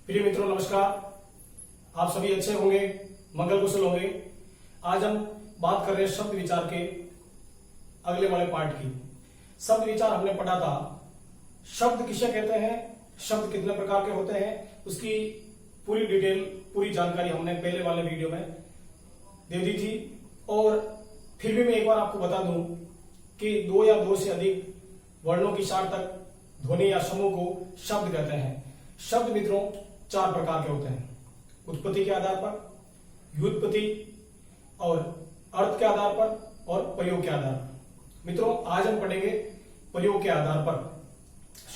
प्रिय मित्रों नमस्कार। आप सभी अच्छे होंगे, मंगल कुशल होंगे। आज हम बात कर रहे हैं शब्द विचार के अगले वाले पार्ट की। शब्द विचार हमने पढ़ा था, शब्द किसे कहते हैं, शब्द कितने प्रकार के होते हैं, उसकी पूरी डिटेल, पूरी जानकारी हमने पहले वाले वीडियो में दे दी थी। और फिर भी मैं एक बार आपको बता दूं कि दो या दो से अधिक वर्णों की सार्थक ध्वनि या समूह को शब्द कहते हैं। शब्द मित्रों चार प्रकार के होते हैं, उत्पत्ति के आधार पर, व्युत्पत्ति और अर्थ के आधार पर और प्रयोग के आधार पर। मित्रों आज हम पढ़ेंगे प्रयोग के आधार पर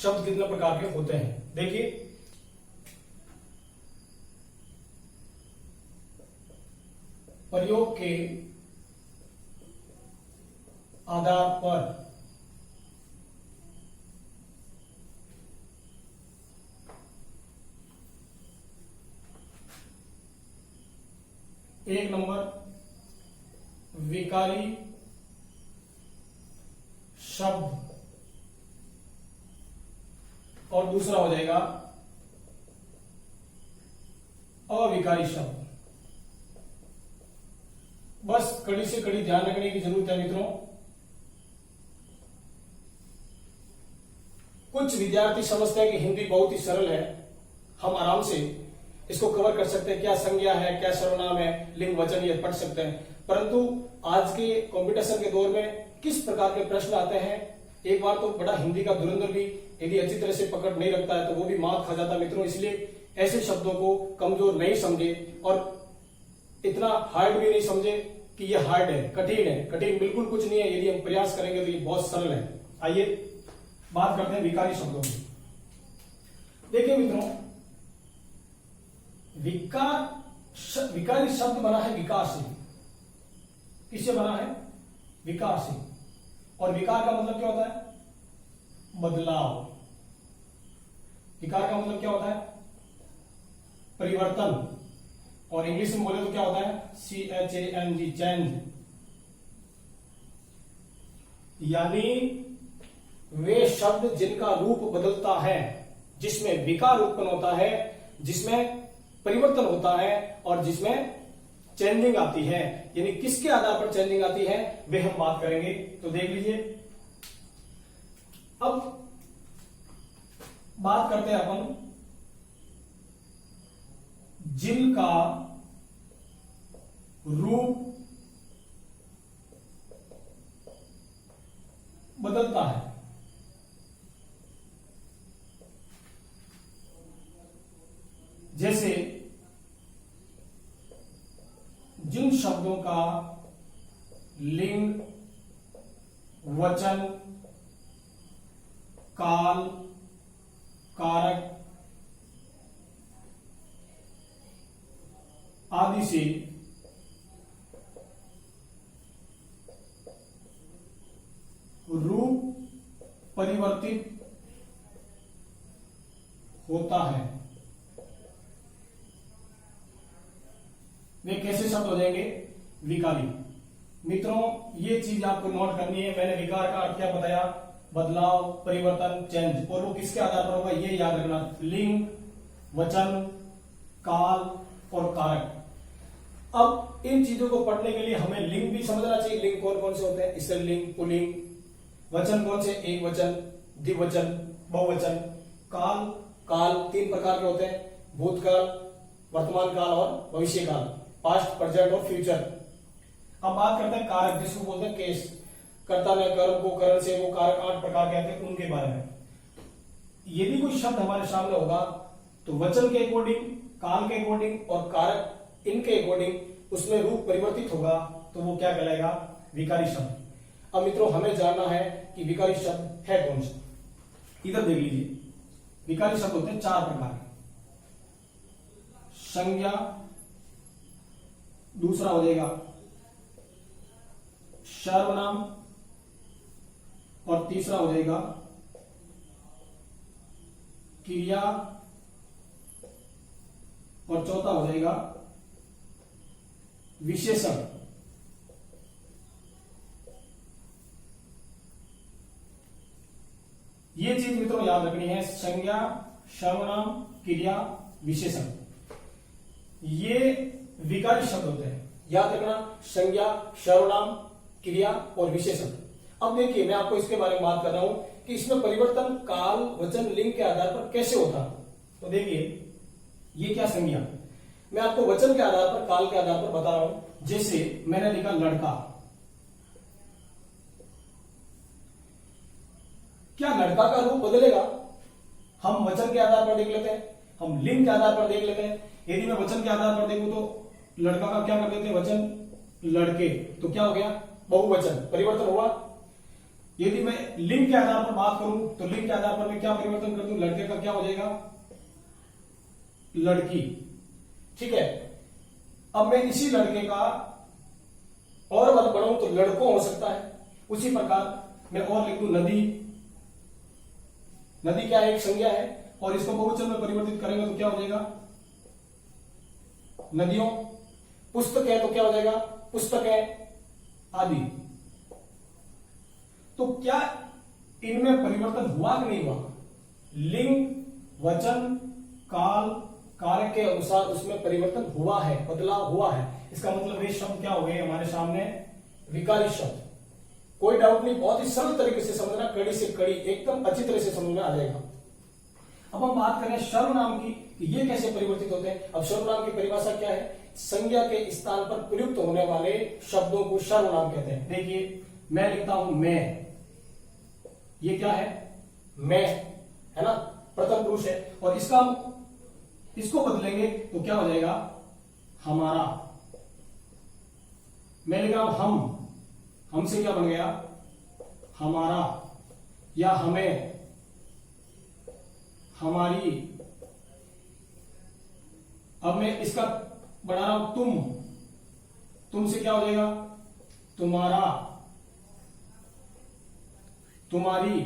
शब्द कितने प्रकार के होते हैं। देखिए, प्रयोग के आधार पर एक नंबर विकारी शब्द और दूसरा हो जाएगा अविकारी शब्द। बस कड़ी से कड़ी ध्यान रखने की जरूरत है मित्रों। कुछ विद्यार्थी समझते हैं कि हिंदी बहुत ही सरल है, हम आराम से इसको कवर कर सकते हैं, क्या संज्ञा है, क्या सर्वनाम है, लिंग वचन, ये पढ़ सकते हैं। परंतु आज के कंपटीशन के दौर में किस प्रकार के प्रश्न आते हैं, एक बार तो बड़ा हिंदी का धुरंधर भी यदि अच्छी तरह से पकड़ नहीं रखता है तो वो भी मात खा जाता है मित्रों। इसलिए ऐसे शब्दों को कमजोर नहीं समझे और इतना हार्ड भी नहीं समझे कि ये हार्ड है, कठिन है। कठिन बिल्कुल कुछ नहीं है, यदि हम प्रयास करेंगे तो ये बहुत सरल है। आइए बात करते हैं विकारी शब्दों की। देखिए मित्रों, विकारी शब्द बना है विकार से। किससे बना है? विकार से। और विकार का मतलब क्या होता है? बदलाव। विकार का मतलब क्या होता है? परिवर्तन। और इंग्लिश में बोले तो क्या होता है? CHANG, change. यानी वे शब्द जिनका रूप बदलता है, जिसमें विकार उत्पन्न होता है, जिसमें परिवर्तन होता है और जिसमें चेंजिंग आती है। यानी किसके आधार पर चेंजिंग आती है वे हम बात करेंगे। तो देख लीजिए, अब बात करते हैं अपन जिनका रूप बदलता है। जैसे जिन शब्दों का लिंग, वचन, काल, कारक आदि से रूप परिवर्तित होता है, वे कैसे शब्द हो जाएंगे? विकारी। मित्रों ये चीज आपको नोट करनी है। मैंने विकार का अर्थ क्या बताया? बदलाव, परिवर्तन, चेंज। और वो किसके आधार पर होगा ये याद रखना, लिंग, वचन, काल और कारक। अब इन चीजों को पढ़ने के लिए हमें लिंग भी समझना चाहिए। लिंग कौन कौन से होते हैं? स्त्रीलिंग, पुल्लिंग। वचन कौन से? एक वचन, द्विवचन, बहुवचन। काल, काल तीन प्रकार के होते हैं, भूतकाल, वर्तमान काल और भविष्य काल, पास्ट, प्रेजेंट और फ्यूचर। अब बात करते हैं कारक, जिसको बोलते हैं केस। कर्ता ने कर्म को, करण से वो कारक 8 प्रकार के हैं, उनके बारे में। यदि कोई शब्द हमारे सामने होगा तो वचन के अकॉर्डिंग, काल के अकॉर्डिंग और कारक इनके अकॉर्डिंग उसमें रूप परिवर्तित होगा तो वो क्या कहलाएगा? विकारी शब्द। अब मित्रों हमें जानना है कि विकारी शब्द है कौन सा। इधर देख लीजिए, विकारी शब्द होते हैं 4 प्रकार के। संज्ञा, दूसरा हो जाएगा सर्वनाम और तीसरा हो जाएगा क्रिया और चौथा हो जाएगा विशेषण। ये चीज मित्रों याद रखनी है, संज्ञा, सर्वनाम, क्रिया विशेषण, ये विकारी शब्द होते हैं। याद रखना, संज्ञा, सर्वनाम, क्रिया और विशेषण। अब देखिए मैं आपको इसके बारे में बात कर रहा हूं कि इसमें परिवर्तन काल, वचन, लिंग के आधार पर कैसे होता है। तो देखिए ये क्या संज्ञा, मैं आपको वचन के आधार पर, काल के आधार पर बता रहा हूं। जैसे मैंने लिखा लड़का, क्या लड़का का रूप बदलेगा? हम वचन के आधार पर देख लेते हैं, हम लिंग के आधार पर देख लेते हैं। यदि मैं वचन के आधार पर देखूं तो लड़का का क्या कर देते हैं वचन, लड़के, तो क्या हो गया? बहुवचन, परिवर्तन हुआ। यदि मैं लिंग के आधार पर बात करूं तो लिंग के आधार पर मैं क्या परिवर्तन कर दूं, लड़के का क्या हो जाएगा, लड़की। ठीक है, अब मैं इसी लड़के का और मत बढ़ाऊं तो लड़कों हो सकता है। उसी प्रकार मैं और लिख दूं नदी, नदी क्या है, एक संज्ञा है, और इसको बहुवचन में परिवर्तित करेंगे तो क्या हो जाएगा, नदियों। पुस्तक है तो क्या हो जाएगा, पुस्तक है, आदि। तो क्या इनमें परिवर्तन हुआ कि नहीं हुआ? लिंग, वचन, काल, कार्य के अनुसार उसमें परिवर्तन हुआ है, बदलाव हुआ है। इसका मतलब ये शब्द क्या हो गए हमारे सामने, विकारी शब्द। कोई डाउट नहीं, बहुत ही सरल तरीके से समझना, कड़ी से कड़ी एकदम अच्छी तरह से समझ में आ जाएगा। अब हम बात करें सर्वनाम की, कि ये कैसे परिवर्तित होते हैं। अब सर्वनाम की परिभाषा क्या है, संज्ञा के स्थान पर प्रयुक्त होने वाले शब्दों को सर्वनाम कहते हैं। देखिए मैं लिखता हूं मैं, ये क्या है, मैं, है ना, प्रथम पुरुष है, और इसको बदलेंगे तो क्या हो जाएगा, हमारा। मैं लिख रहा हूं हमसे क्या बन गया, हमारा, या हमें, हमारी। अब मैं इसका बढ़ा रहा हूं तुमसे क्या हो जाएगा, तुम्हारा, तुम्हारी,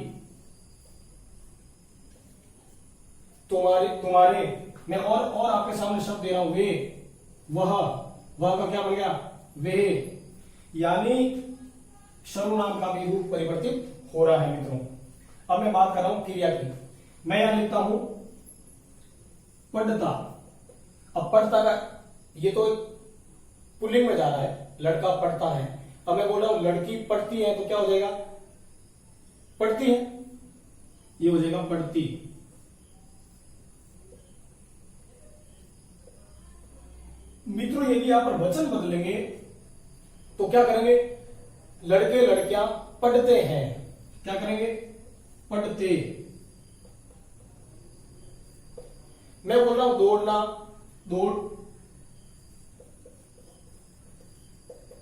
तुम्हारे, तुम्हारे। मैं और आपके सामने शब्द दे रहा हूं, वे, वह का क्या बन गया, वे। यानी सर्वनाम का भी रूप परिवर्तित हो रहा है मित्रों। अब मैं बात कर रहा हूं क्रिया की। मैं यहां लिखता हूं पढ़ता। अब पढ़ता का ये तो पुल्लिंग में जा रहा है, लड़का पढ़ता है। अब मैं बोल रहा हूं लड़की पढ़ती है तो क्या हो जाएगा, पढ़ती है, ये हो जाएगा पढ़ती। मित्रों यदि यहां पर वचन बदलेंगे तो क्या करेंगे, लड़के लड़कियां पढ़ते हैं, क्या करेंगे, पढ़ते। मैं बोल रहा हूं दौड़ना,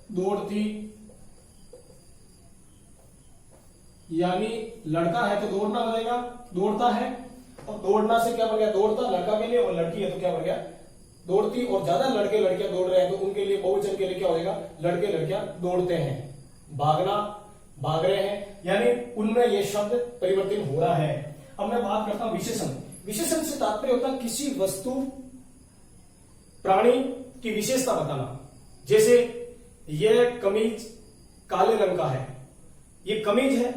दौड़ती। यानी लड़का है तो दौड़ना हो जाएगा, दौड़ता है, और दौड़ना से क्या बन गया, दौड़ता लड़का के लिए, और लड़की है तो क्या बन गया, दौड़ती। और ज्यादा लड़के लड़कियां दौड़ रहे हैं तो उनके लिए बहुवचन के लिए क्या हो जाएगा, लड़के लड़कियां दौड़ते हैं। भागना, भाग रहे हैं, यानी उनमें यह शब्द परिवर्तन हो रहा है। अब मैं बात करता हूं विशेषण। विशेषण से तात्पर्य होता है किसी वस्तु, प्राणी की विशेषता बताना। जैसे यह कमीज काले रंग का है, ये कमीज है,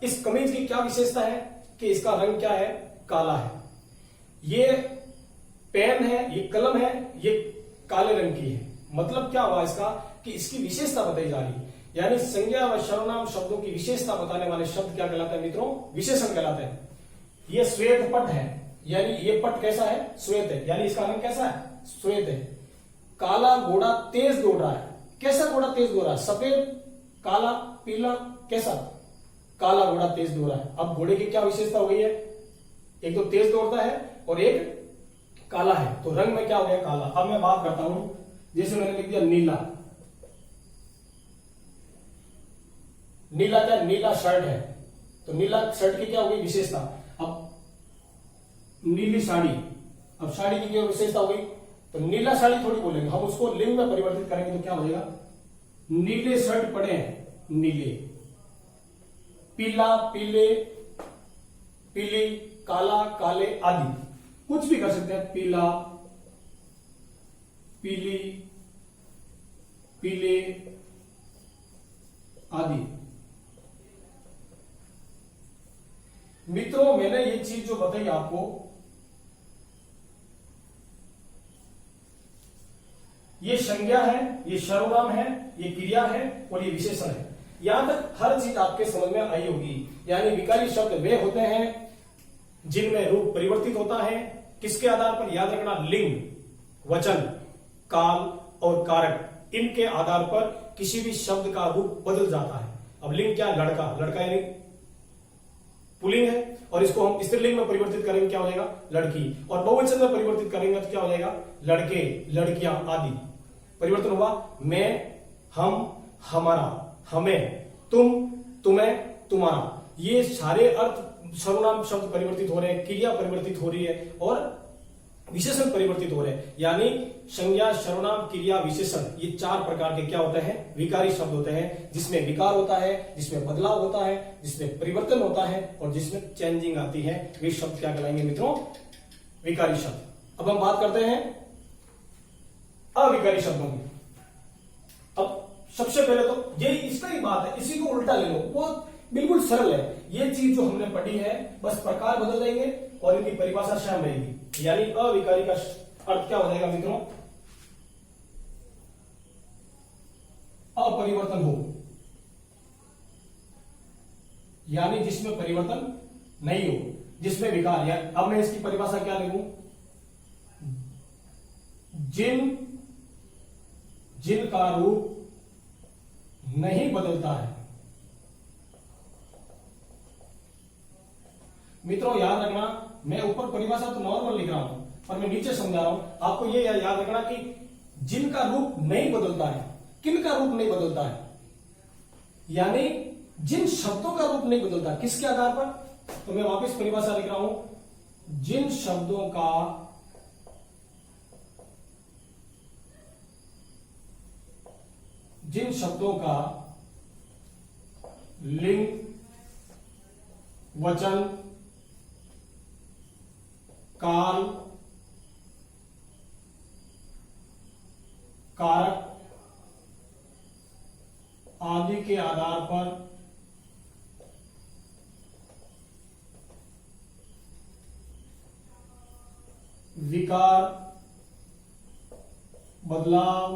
इस कमीज की क्या विशेषता है कि इसका रंग क्या है, काला है। ये पेन है, ये कलम है, ये काले रंग की है। मतलब क्या हुआ इसका कि इसकी विशेषता बताई जा रही है। यानी संज्ञा व सर्वनाम शब्दों की विशेषता बताने वाले शब्द क्या कहलाते हैं मित्रों, विशेषण कहलाते हैं। ये श्वेत पट है, यानी ये पट कैसा है, श्वेत है, यानी इसका रंग कैसा है, श्वेत है। काला घोड़ा तेज दौड़ रहा है, कैसा घोड़ा तेज दौड़ रहा है, सफेद, काला, पीला, कैसा, काला घोड़ा तेज दौड़ रहा है। अब घोड़े की क्या विशेषता हो गई है, एक तो तेज दौड़ता है और एक काला है, तो रंग में क्या हो गया, काला। अब मैं बात करता हूं, जैसे मैंने लिख दिया नीला, नीला क्या, नीला शर्ट है, तो नीला शर्ट की क्या हो गई विशेषता। अब नीली साड़ी, अब साड़ी की क्या विशेषता हो गई, तो नीला साड़ी थोड़ी बोलेंगे हम, उसको लिंग में परिवर्तित करेंगे तो क्या हो जाएगा, नीले शर्ट पड़े हैं, नीले। पीला, पीले, पीली, काला, काले आदि, कुछ भी कर सकते हैं, पीला, पीली, पीले आदि। मित्रों मैंने ये चीज जो बताई आपको, ये संज्ञा है, ये सर्वनाम है, ये क्रिया है और ये विशेषण है। यहां तक हर चीज आपके समझ में आई होगी। यानी विकारी शब्द वे होते हैं जिनमें रूप परिवर्तित होता है। किसके आधार पर? याद रखना, लिंग, वचन, काल और कारक, इनके आधार पर किसी भी शब्द का रूप बदल जाता है। अब लिंग क्या? लड़का, लड़का यानी पुल्लिंग है और इसको हम स्त्रीलिंग में परिवर्तित करेंगे, क्या हो जाएगा? लड़की। और बहुवचन में परिवर्तित करेंगे तो क्या हो जाएगा? लड़के, लड़कियां आदि। परिवर्तन हुआ। मैं, हम, हमारा, हमें, तुम, तुम्हें, तुम्हारा। ये सारे अर्थ सर्वनाम शब्द परिवर्तित हो रहे हैं, क्रिया परिवर्तित हो रही है और विशेषण परिवर्तित हो रहे हैं। यानी संज्ञा, सर्वनाम, क्रिया, विशेषण, ये 4 प्रकार के क्या होते हैं? विकारी शब्द होते हैं, जिसमें विकार होता है, जिसमें बदलाव होता है, जिसमें परिवर्तन होता है और जिसमें चेंजिंग आती है। वे शब्द क्या कहलाएंगे मित्रों? विकारी शब्द। अब हम बात करते हैं अविकारी शब्दों की। अब सबसे पहले तो ये इसका ही बात है, इसी को उल्टा ले लो, वो बिल्कुल सरल है। ये चीज जो हमने पढ़ी है, बस प्रकार बदल देंगे और इनकी परिभाषा शाम रहेगी। यानी अविकारी का अर्थ क्या हो जाएगा मित्रों? अपरिवर्तन हो, यानी जिसमें परिवर्तन नहीं हो, जिसमें विकार। या अब मैं इसकी परिभाषा क्या लिखूं? जिनका रूप नहीं बदलता है। मित्रों याद रखना, मैं ऊपर परिभाषा तो नॉर्मल लिख रहा हूं और मैं नीचे समझा रहा हूं। आपको ये याद रखना कि जिनका रूप नहीं बदलता है। किनका रूप नहीं बदलता है? यानी जिन शब्दों का रूप नहीं बदलता। किसके आधार पर? तो मैं वापस परिभाषा लिख रहा हूं, जिन शब्दों का लिंग, वचन, काल, कारक आदि के आधार पर विकार, बदलाव,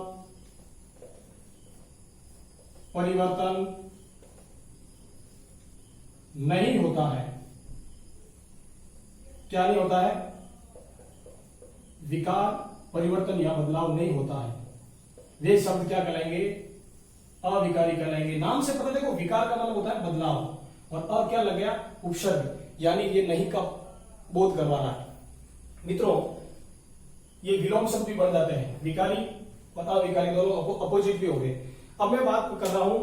परिवर्तन नहीं होता है। क्या नहीं होता है? विकार, परिवर्तन या बदलाव नहीं होता है। वे शब्द क्या कहलाएंगे? अविकारी कहलाएंगे। नाम से पता, देखो विकार का मतलब होता है बदलाव और अ क्या लग गया? उपसर्ग, यानी ये नहीं का बोध करवा रहा है। मित्रों ये विलोम शब्द भी बन जाते हैं, विकारी और अविकारी दोनों अपोजिट भी हो गए। अब मैं बात कर रहा हूं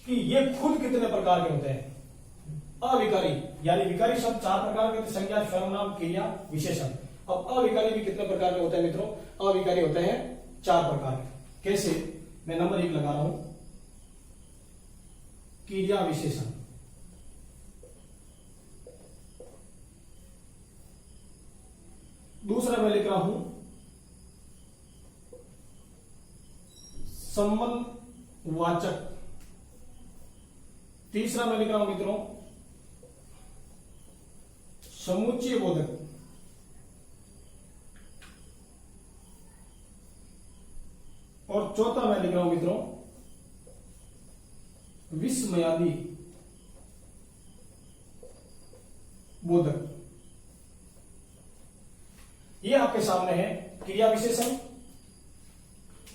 कि ये खुद कितने प्रकार के होते हैं? अविकारी, यानी विकारी शब्द 4 प्रकार के, संज्ञा, सर्वनाम, क्रिया, विशेषण। अब अविकारी भी कितने प्रकार के होते हैं मित्रों? अविकारी होते हैं 4 प्रकार के। कैसे? मैं नंबर 1 लगा रहा हूं, क्रिया विशेषण। दूसरा मैं लिख रहा हूं संबंधवाचक। तीसरा मैं लिख रहा हूं मित्रों समुच्चय बोधक। और चौथा मैं लिख रहा हूं मित्रों विस्मयादि बोधक। ये आपके सामने है क्रिया विशेषण,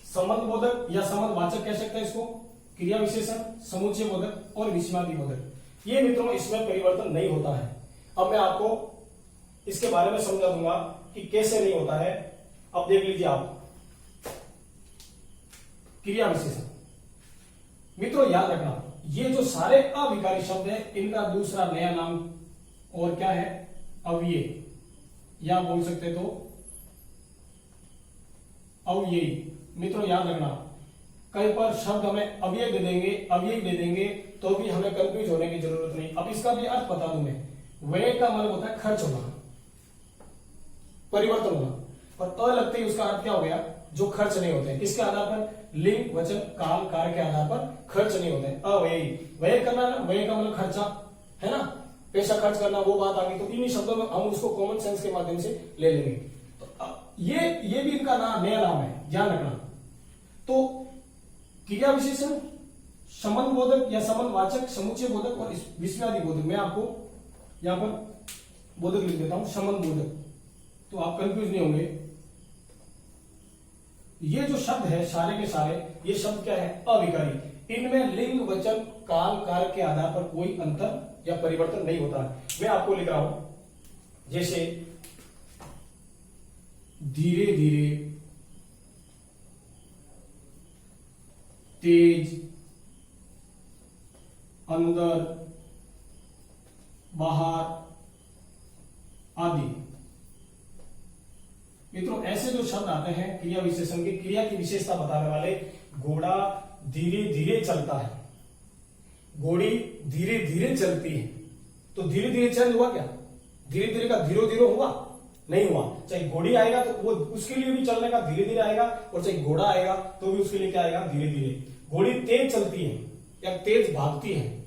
संबंध बोधक या संबंध वाचक कह सकते हैं इसको, क्रिया विशेषण, समुच्चय बोधक और विस्मयादि बोधक। ये मित्रों इसमें परिवर्तन नहीं होता है। अब मैं आपको इसके बारे में समझा दूंगा कि कैसे नहीं होता है। अब देख लीजिए आप, क्रिया विशेषण। मित्रों याद रखना, ये जो सारे अविकारी शब्द है इनका दूसरा नया नाम और क्या है? अव्ययी, या बोल सकते तो अव्ययी। मित्रों याद रखना, कहीं पर शब्द हमें अव्यय दे देंगे, अव्ययी दे देंगे तो भी हमें कंफ्यूज होने की जरूरत नहीं। अब इसका भी अर्थ बता दूं मैं। व्यय का मतलब होता है खर्च होना, परिवर्तन होना, और अ लगते ही उसका अर्थ क्या हो गया? जो खर्च नहीं होते। किसके आधार पर? लिंग, वचन, काल, कार्य के आधार पर खर्च नहीं होते। अव्ययी, व्यय करना, व्यय का मतलब खर्चा है ना, पैसा खर्च करना, वो बात आ गई। तो इन्हीं शब्दों में हम उसको कॉमन सेंस के माध्यम से ले लेंगे। तो ये भी इनका नया नाम है, ध्यान रखना। तो क्रिया विशेषण, संबंध बोधक या संबंधवाचक, समुच्चय बोधक और विस्मयादि बोधक। मैं आपको यहां पर बोधक लिख देता हूं, संबंध बोधक, तो आप कंफ्यूज नहीं होंगे। ये जो शब्द है सारे के सारे, ये शब्द क्या है? अविकारी। इनमें लिंग, वचन, काल, काल के आधार पर कोई अंतर या परिवर्तन नहीं होता है। मैं आपको लिख रहा हूं, जैसे धीरे धीरे, तेज, अंदर, बाहर आदि। मित्रों, ऐसे जो शब्द आते हैं क्रिया विशेषण के, क्रिया की विशेषता बताने वाले, घोड़ा धीरे धीरे चलता है, घोड़ी धीरे धीरे चलती है। तो धीरे धीरे चल हुआ क्या? धीरे धीरे का धीरो धीरो हुआ? नहीं हुआ। चाहे घोड़ी आएगा तो वो उसके लिए भी चलने का धीरे धीरे आएगा, और चाहे घोड़ा आएगा तो भी उसके लिए क्या आएगा? धीरे धीरे। घोड़ी तेज चलती है या तेज भागती है,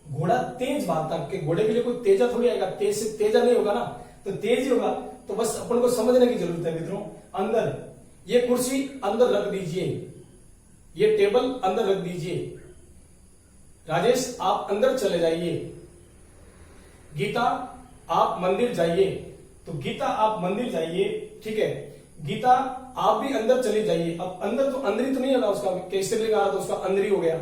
घोड़ा तेज भागता है। घोड़े के लिए कोई तेजा थोड़ी आएगा, तेज से तेजा नहीं होगा ना, तो तेज ही होगा। तो बस अपन को समझने की जरूरत है मित्रों। अंदर, ये कुर्सी अंदर रख दीजिए, ये टेबल अंदर रख दीजिए। राजेश आप अंदर चले जाइए, गीता आप मंदिर जाइए। तो गीता आप मंदिर जाइए, ठीक है। गीता आप भी अंदर चले जाइए। अब अंदर तो अंदर ही तो नहीं होगा उसका, कैसे भी रहा तो उसका अंदर ही हो गया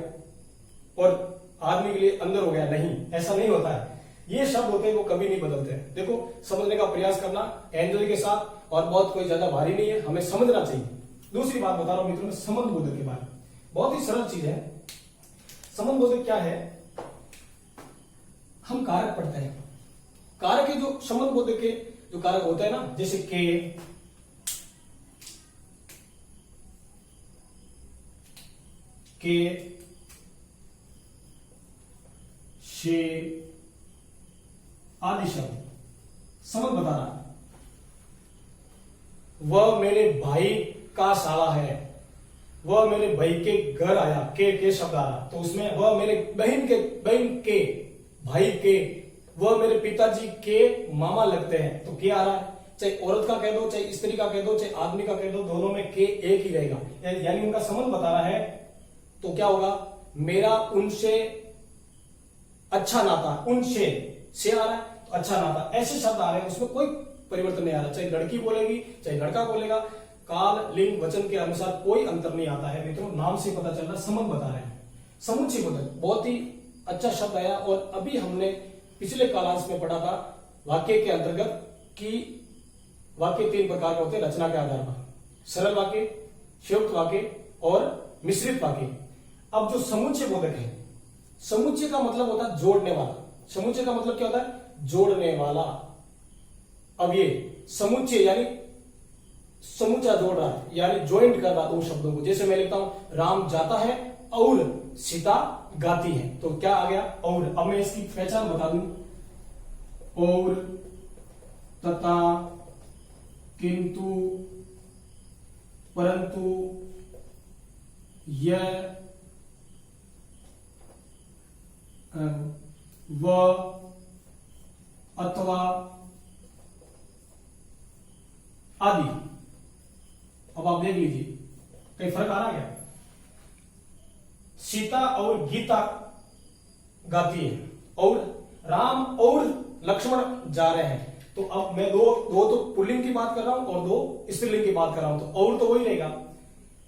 और आदमी के लिए अंदर हो गया। नहीं, ऐसा नहीं होता है। ये शब्द होते हैं वो कभी नहीं बदलते। देखो, समझने का प्रयास करना एंजॉय के साथ, और बहुत कोई ज्यादा भारी नहीं है, हमें समझना चाहिए। दूसरी बात बता रहा हूं मित्रों, संबंध बोधक के बारे में। बहुत ही सरल चीज है। संबंध बोधक क्या है? हम कारक पढ़ते हैं, कारक के जो संबंध बोधक के जो कारक होते हैं ना, जैसे के, शे आदि शब्द संबंध बता रहा है। वह मेरे भाई का साला है, वह मेरे भाई के घर आया, के शब्द आ रहा, तो उसमें वह मेरे बहन के भाई के, वह मेरे पिताजी के मामा लगते हैं, तो के आ रहा है। चाहे औरत का कह दो, चाहे स्त्री का कह दो, चाहे आदमी का कह दो, दोनों में के एक ही रहेगा, यानी उनका संबंध बता रहा है। तो क्या होगा? मेरा उनसे अच्छा नाता, उनसे से आ रहा है तो अच्छा नाता, ऐसे शब्द आ रहे हैं, उसमें कोई परिवर्तन नहीं आ रहा। चाहे लड़की बोलेगी, चाहे लड़का बोलेगा, काल, लिंग, वचन के अनुसार कोई अंतर नहीं आता है मित्रों। नाम से पता चल रहा, संबंध बता रहे हैं। समुच्चय बोधक बहुत ही अच्छा शब्द आया, और अभी हमने पिछले कालांश में पढ़ा था वाक्य के अंतर्गत कि वाक्य 3 प्रकार के होते हैं रचना के आधार पर, सरल वाक्य, संयुक्त वाक्य और मिश्रित वाक्य। अब जो समुच्चय बोधक है, समुच्चय का मतलब होता है जोड़ने वाला। समुच्चय का मतलब क्या होता है? जोड़ने वाला। अब ये समुच्चय यानी समूचा जोड़ रहा है, यानी ज्वाइंट कर रहा है दो शब्दों को। जैसे मैं लिखता हूं राम जाता है और सीता गाती है, तो क्या आ गया? और। अब मैं इसकी पहचान बता दूं, और, तथा, किंतु, परंतु, यह, व, अथवा आदि। अब आप देख लीजिए कहीं फर्क आ रहा क्या? सीता और गीता गाती है, और राम और लक्ष्मण जा रहे हैं। तो अब मैं दो तो पुल्लिंग की बात कर रहा हूं और 2 स्त्रीलिंग की बात कर रहा हूं, तो और तो वही रहेगा।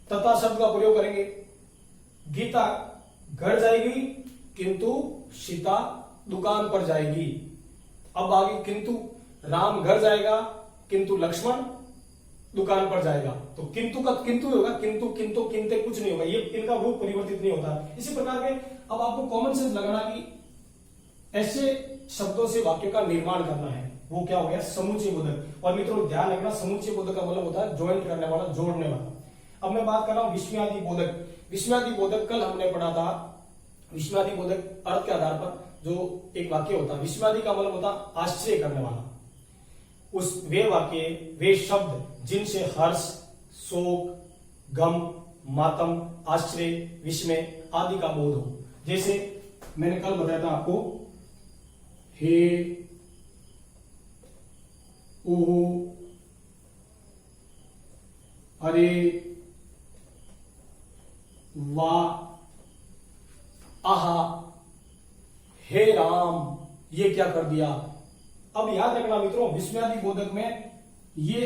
तथा शब्द का प्रयोग करेंगे। गीता घर जाएगी, किंतु सीता दुकान पर जाएगी। अब आगे किंतु, राम घर जाएगा, किंतु लक्ष्मण दुकान पर जाएगा। तो किंतु का किंतु होगा, किंतु किंतु किंते कुछ नहीं होगा, ये इनका रूप परिवर्तित नहीं होता। इसी प्रकार के अब आपको कॉमन सेंस लगाना कि ऐसे शब्दों से वाक्य का निर्माण करना है, वो क्या हो गया? समुच्चय बोधक। और मित्रों ध्यान रखना, समुच्चय बोधक का मतलब होता है ज्वाइंट करने वाला, जोड़ने वाला। अब मैं बात कर रहा हूं विस्मयादि बोधक। विस्मयादि बोधक कल हमने पढ़ा था। विस्मयादि बोधक अर्थ के आधार पर जो एक वाक्य होता है, विस्मयादि का मतलब होता है आश्चर्य करने वाला। उस वे वाक्य, वे शब्द जिनसे हर्ष, शोक, गम, मातम, आश्चर्य, विस्मय आदि का बोध हो। जैसे मैंने कल बताया था आपको, हे, ओह, अरे, वाह, आहा, हे राम, ये क्या कर दिया। अब याद रखना मित्रों, विस्मयादि बोधक में ये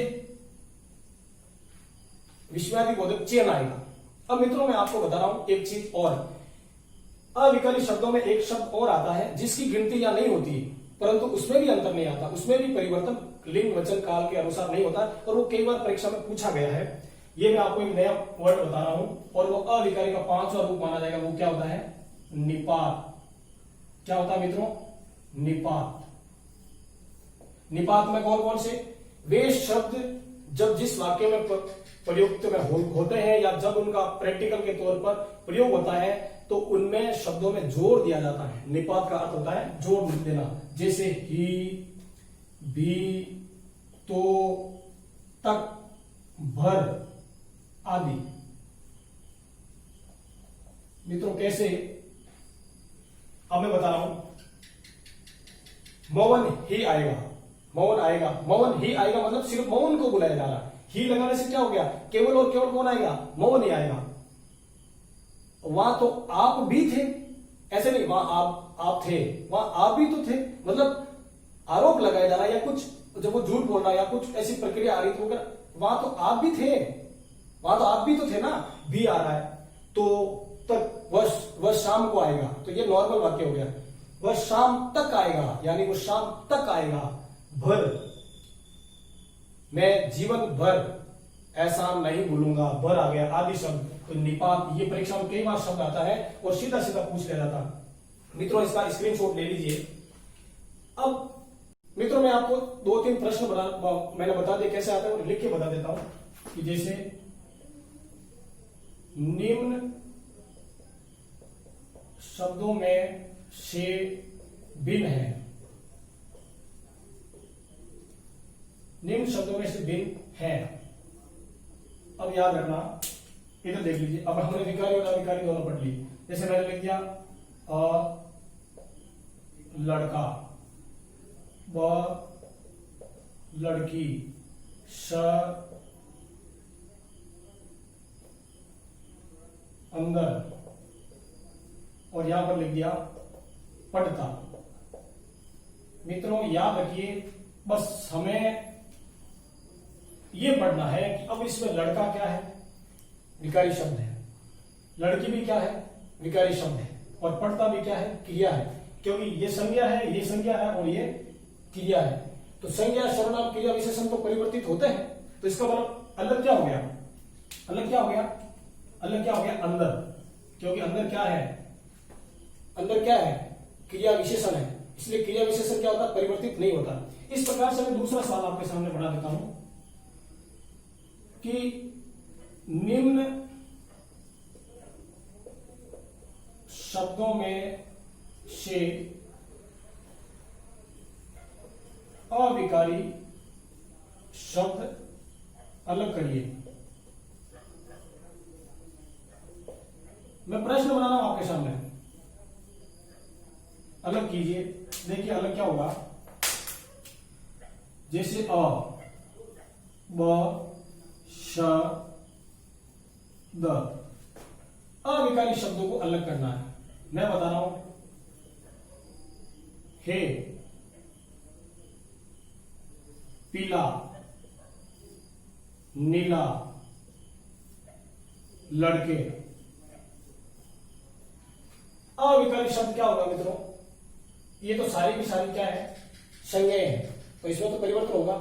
विस्मयादि बोधक चेन आएगा। अब मित्रों मैं आपको बता रहा हूं एक चीज और, अविकली शब्दों में एक शब्द और आता है जिसकी गिनती या नहीं होती, परंतु उसमें भी अंतर नहीं आता, उसमें भी परिवर्तन लिंग वचन काल के अनुसार नहीं होता, और वो कई बार परीक्षा में पूछा गया है। ये मैं आपको एक नया वर्ड बता रहा हूं, और वो अविकली का 5वां रूप माना जाएगा। वो क्या होता है? निपात। क्या होता है मित्रों? निपात। निपात में कौन कौन से वे शब्द जब जिस वाक्य में प्रयुक्त में होते हैं या जब उनका प्रैक्टिकल के तौर पर प्रयोग होता है तो उनमें शब्दों में जोड़ दिया जाता है। निपात का अर्थ होता है जोड़ देना, जैसे ही, भी, तो, तक, भर आदि। मित्रों कैसे, अब मैं बता रहा हूं। मौन ही आएगा, मौन आएगा, मौन ही आएगा मतलब सिर्फ मौन को बुलाया जा रहा है। ही लगाने से क्या हो गया? केवल और केवल कौन आएगा? मौन ही आएगा। वहां तो आप भी थे, ऐसे नहीं वहां आप थे, वहां आप भी तो थे, मतलब आरोप लगाया जा रहा है या कुछ, जब वो झूठ बोल रहा है या कुछ ऐसी प्रक्रिया आ रही थी, वहां तो आप भी थे, वहां तो आप भी तो थे ना। भी आ रहा है तो तक वह शाम को आएगा, तो ये नॉर्मल वाक्य हो गया। वह शाम तक आएगा, यानी वो शाम तक आएगा। भर, मैं जीवन भर ऐसा नहीं भूलूंगा, भर आ गया। आदि शब्द, तो निपात, ये परीक्षा में कई बार शब्द आता है और सीधा सीधा पूछ लिया जाता है। मित्रों इसका स्क्रीनशॉट ले लीजिए। अब मित्रों मैं आपको 2-3 प्रश्न मैंने बता दिया कैसे आता है, और लिख के बता देता हूं कि जैसे निम्न शब्दों में से भिन्न है, निम्न शब्दों में से भिन्न है। अब याद रखना, इधर देख लीजिए। अब हमने विकारी और अविकारी दोनों पढ़ ली। जैसे मैंने लिख दिया अ लड़का, ब लड़की, श अंदर, और यहां पर लिख दिया पढ़ता। मित्रों याद रखिए, बस हमें ये पढ़ना है कि अब इसमें लड़का क्या है? विकारी शब्द है। लड़की भी क्या है? विकारी शब्द है। और पढ़ता भी क्या है? क्रिया है, क्योंकि ये संज्ञा है, ये संज्ञा है और ये क्रिया है। तो संज्ञा, सर्वनाम, क्रिया, विशेषण तो परिवर्तित होते हैं। तो इसका मतलब अलग क्या हो गया? अलग क्या हो गया? अलग क्या हो गया? अंदर, क्योंकि अंदर क्या है? अंदर क्या है? क्रिया विशेषण है, इसलिए क्रिया विशेषण क्या होता है? परिवर्तित नहीं होता। इस प्रकार से मैं दूसरा सवाल आपके सामने बढ़ा देता हूं कि निम्न शब्दों में से अविकारी शब्द अलग करिए। मैं प्रश्न बना रहा हूं आपके सामने, अलग कीजिए। देखिए अलग क्या होगा? जैसे अ, ब, श, द, अविकारी शब्दों को अलग करना है। मैं बता रहा हूं, हे, पीला, नीला, लड़के। अविकारी शब्द क्या होगा मित्रों? ये तो सारी की सारी क्या है? संज्ञाएं हैं, तो इसमें तो परिवर्तन होगा।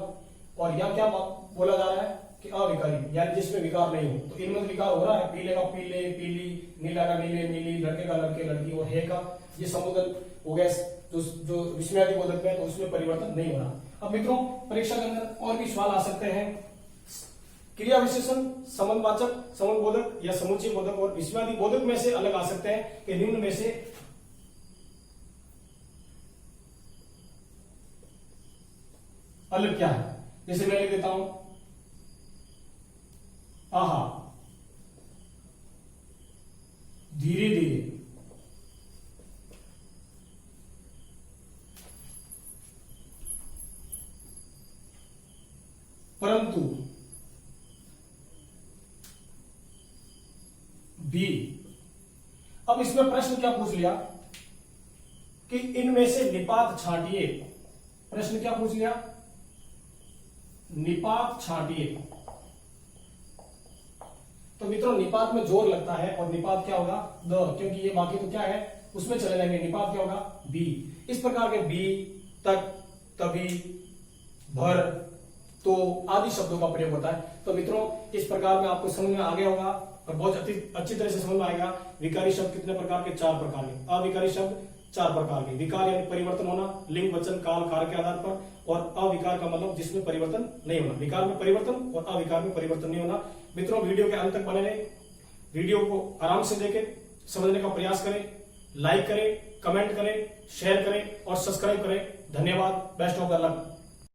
और यहां क्या बोला जा रहा है कि अविकारी, यानी जिसमें विकार नहीं हो। तो इनमें विकार हो रहा है, पीले का पीले, पीली, नीला का नीले, नीली, लड़के का लड़के, लड़की, और हे का ये संबोधन हो गया जो विस्मयादि बोधक में, तो उसमें परिवर्तन नहीं हो रहा। अब मित्रों परीक्षा के अंदर और भी सवाल आ सकते हैं। क्रिया विशेषण, संबंधवाचक, संबंध बोधक या समुच्चय बोधक और विस्मयादि बोधक में से अलग आ सकते हैं कि निम्न में से अलग क्या है। जैसे मैं लिख देता हूं आहा, धीरे धीरे, परंतु, भी, अब इसमें प्रश्न क्या पूछ लिया कि इनमें से निपात छांटिए। प्रश्न क्या पूछ लिया? निपात छांटिए। तो मित्रों निपात में जोर लगता है और निपात क्या होगा? द, क्योंकि ये बाकी तो क्या है उसमें चले जाएंगे। निपात क्या होगा? बी। इस प्रकार के बी, तक, तभी, भर, तो आदि शब्दों का प्रयोग होता है। तो मित्रों इस प्रकार में आपको समझ में आ गया होगा और बहुत अच्छी तरह से समझ में आएगा। विकारी शब्द कितने प्रकार के? 4 प्रकार के। अविकारी शब्द 4 प्रकार के। विकार यानी परिवर्तन होना, लिंग, वचन, काल, कारक के आधार पर, और अविकार का मतलब जिसमें परिवर्तन नहीं होना। विकार में परिवर्तन और अविकार में परिवर्तन नहीं होना। मित्रों वीडियो के अंत तक बने रहे, वीडियो को आराम से देखें, समझने का प्रयास करें, लाइक करें, कमेंट करें, शेयर करें और सब्सक्राइब करें। धन्यवाद। Best of the luck.